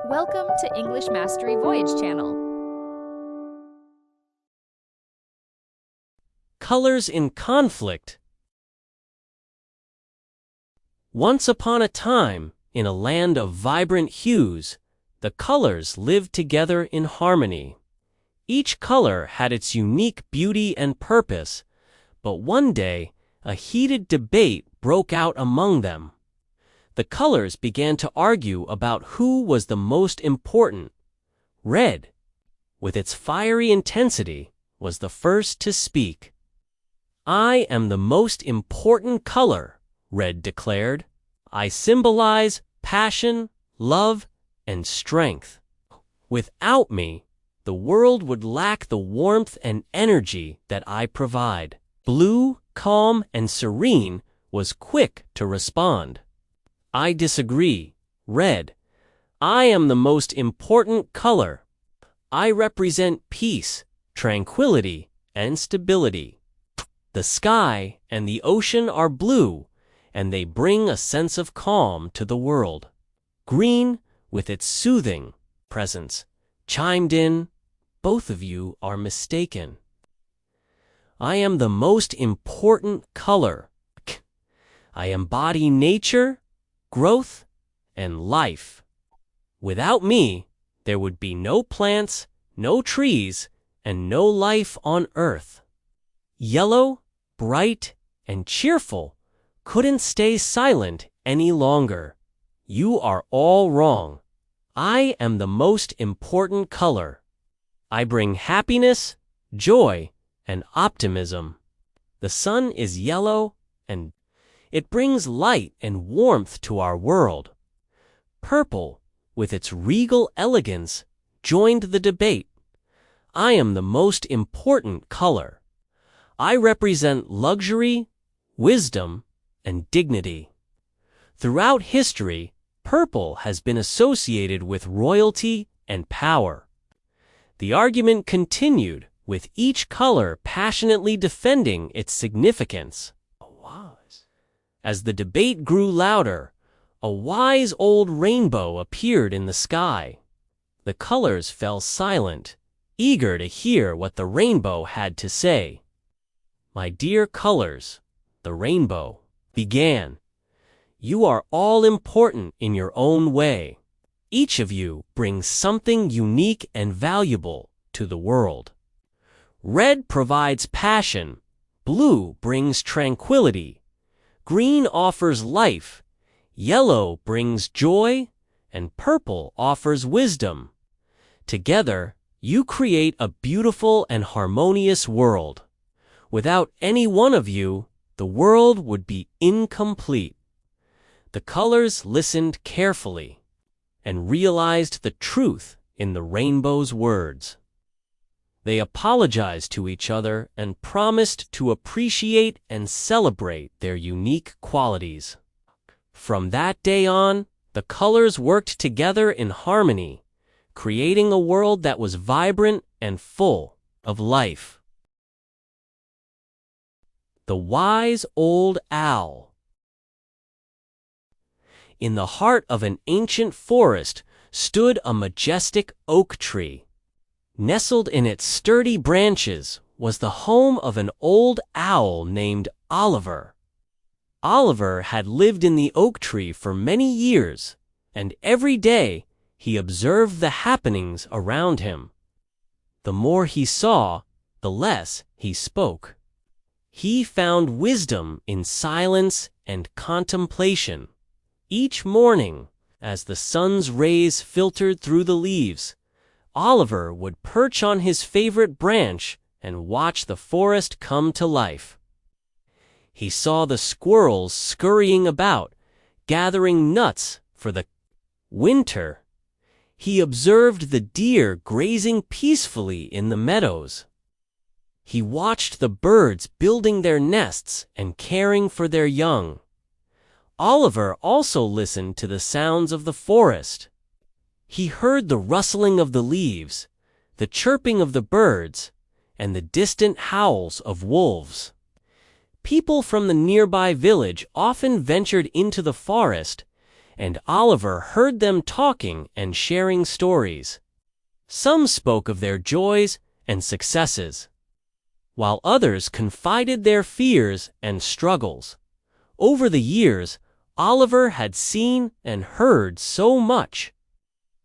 Welcome to English Mastery Voyage channel. Colors in conflict. Once upon a time, in a land of vibrant hues, the colors lived together in harmony. Each color had its unique beauty and purpose, but one day, a heated debate broke out among them. The colors began to argue about who was the most important. Red, with its fiery intensity, was the first to speak. "I am the most important color," Red declared. "I symbolize passion, love, and strength. Without me, the world would lack the warmth and energy that I provide." Blue, calm, and serene, was quick to respond. "I disagree, Red. I am the most important color. I represent peace, tranquility, and stability. The sky and the ocean are blue, and they bring a sense of calm to the world." Green, with its soothing presence, chimed in, "Both of you are mistaken. I am the most important color. I embody nature, growth, and life. Without me, there would be no plants, no trees, and no life on Earth." Yellow, bright, and cheerful, couldn't stay silent any longer. "You are all wrong. I am the most important color. I bring happiness, joy, and optimism. The sun is yellow, and it brings light and warmth to our world." Purple, with its regal elegance, joined the debate. "I am the most important color. I represent luxury, wisdom, and dignity. Throughout history, purple has been associated with royalty and power." The argument continued, with each color passionately defending its significance. As the debate grew louder, a wise old rainbow appeared in the sky. The colors fell silent, eager to hear what the rainbow had to say. "My dear colors," the rainbow began, "you are all important in your own way. Each of you brings something unique and valuable to the world. Red provides passion, blue brings tranquility, green offers life, yellow brings joy, and purple offers wisdom. Together, you create a beautiful and harmonious world. Without any one of you, the world would be incomplete." The colors listened carefully and realized the truth in the rainbow's words. They apologized to each other and promised to appreciate and celebrate their unique qualities. From that day on, the colors worked together in harmony, creating a world that was vibrant and full of life. The Wise Old Owl. In the heart of an ancient forest stood a majestic oak tree. Nestled in its sturdy branches was the home of an old owl named Oliver. Oliver had lived in the oak tree for many years, and every day he observed the happenings around him. The more he saw, the less he spoke. He found wisdom in silence and contemplation. Each morning, as the sun's rays filtered through the leaves, Oliver would perch on his favorite branch and watch the forest come to life. He saw the squirrels scurrying about, gathering nuts for the winter. He observed the deer grazing peacefully in the meadows. He watched the birds building their nests and caring for their young. Oliver also listened to the sounds of the forest. He heard the rustling of the leaves, the chirping of the birds, and the distant howls of wolves. People from the nearby village often ventured into the forest and Oliver heard them talking and sharing stories. Some spoke of their joys and successes, while others confided their fears and struggles. Over the years, Oliver had seen and heard so much.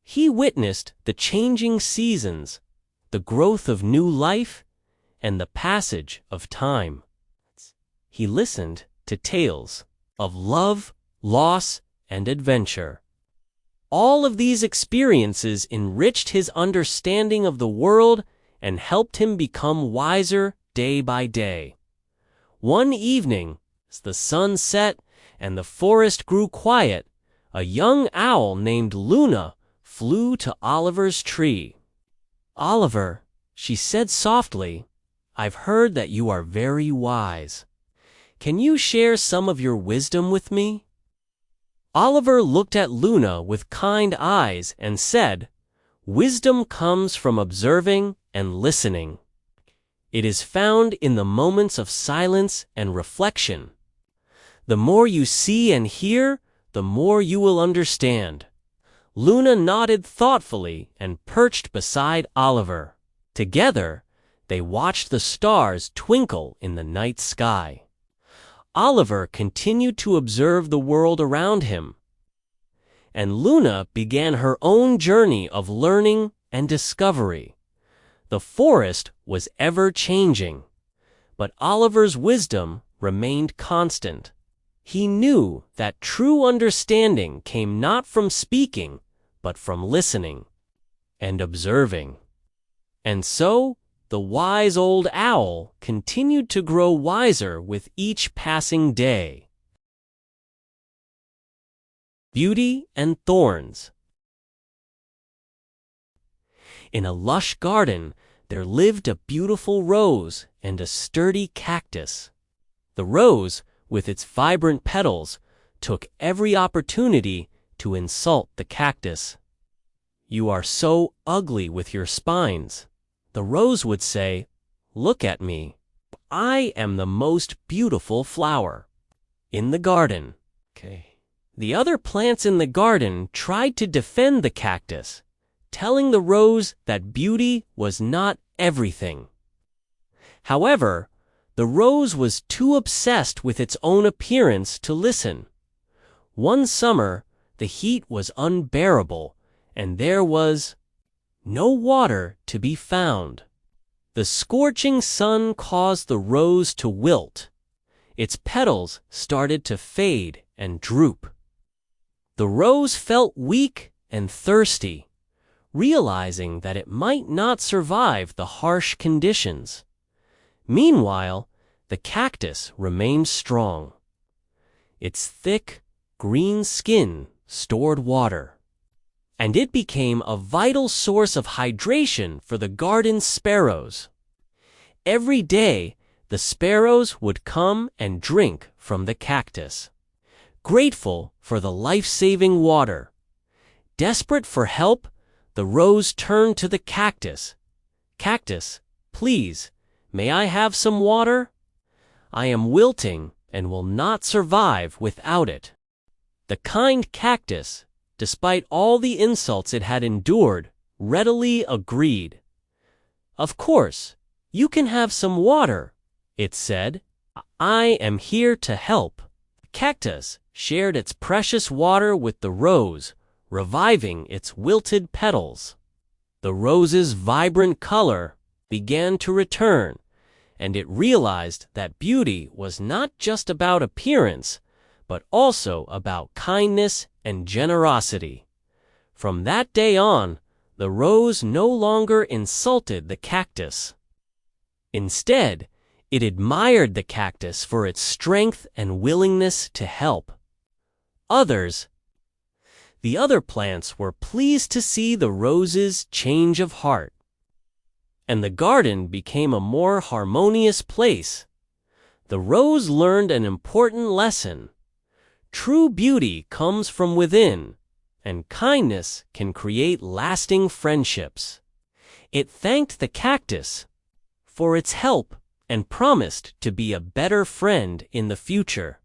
He witnessed the changing seasons, the growth of new life, and the passage of time. He listened to tales of love, loss, and adventure. All of these experiences enriched his understanding of the world and helped him become wiser day by day. One evening, as the sun set and the forest grew quiet, a young owl named Luna flew to Oliver's tree. "Oliver," she said softly, "I've heard that you are very wise. Can you share some of your wisdom with me?" Oliver looked at Luna with kind eyes and said, "Wisdom comes from observing and listening. It is found in the moments of silence and reflection. The more you see and hear, the more you will understand." Luna nodded thoughtfully and perched beside Oliver. Together, they watched the stars twinkle in the night sky. Oliver continued to observe the world around him, and Luna began her own journey of learning and discovery. The forest was ever-changing, but Oliver's wisdom remained constant. He knew that true understanding came not from speaking, but from listening and observing. And so, the wise old owl continued to grow wiser with each passing day. Beauty and Thorns. In a lush garden, there lived a beautiful rose and a sturdy cactus. The rose, with its vibrant petals, took every opportunity to insult the cactus. "You are so ugly with your spines," the rose would say. "Look at me. I am the most beautiful flower in the garden." The other plants in the garden tried to defend the cactus, telling the rose that beauty was not everything. However, the rose was too obsessed with its own appearance to listen. One summer, the heat was unbearable, and there was no water to be found. The scorching sun caused the rose to wilt. Its petals started to fade and droop. The rose felt weak and thirsty, realizing that it might not survive the harsh conditions. Meanwhile, the cactus remained strong. Its thick, green skin stored water, and it became a vital source of hydration for the garden sparrows. Every day, the sparrows would come and drink from the cactus, grateful for the life-saving water. Desperate for help, the rose turned to the cactus. "Cactus, please, may I have some water? I am wilting and will not survive without it." The kind cactus, despite all the insults it had endured, readily agreed. "Of course, you can have some water," it said. "I am here to help." The cactus shared its precious water with the rose, reviving its wilted petals. The rose's vibrant color began to return, and it realized that beauty was not just about appearance, but also about kindness and generosity. From that day on, the rose no longer insulted the cactus. Instead, it admired the cactus for its strength and willingness to help. The other plants were pleased to see the rose's change of heart, and the garden became a more harmonious place. The rose learned an important lesson. True beauty comes from within, and kindness can create lasting friendships. It thanked the cactus for its help and promised to be a better friend in the future.